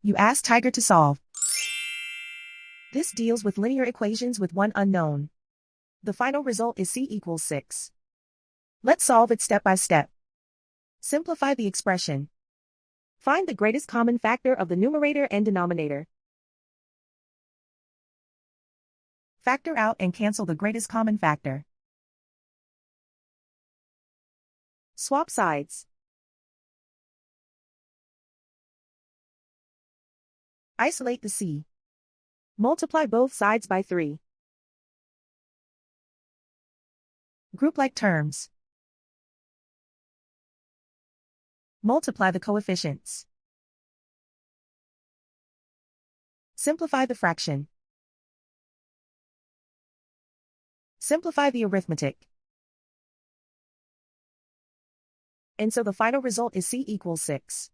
You ask Tiger to solve. This deals with linear equations with one unknown. The final result is c equals 6. Let's solve it step by step. Simplify the expression. Find the greatest common factor of the numerator and denominator. Factor out and cancel the greatest common factor. Swap sides. Isolate the c. Multiply both sides by 3. Group like terms. Multiply the coefficients. Simplify the fraction. Simplify the arithmetic. And so the final result is c equals 6.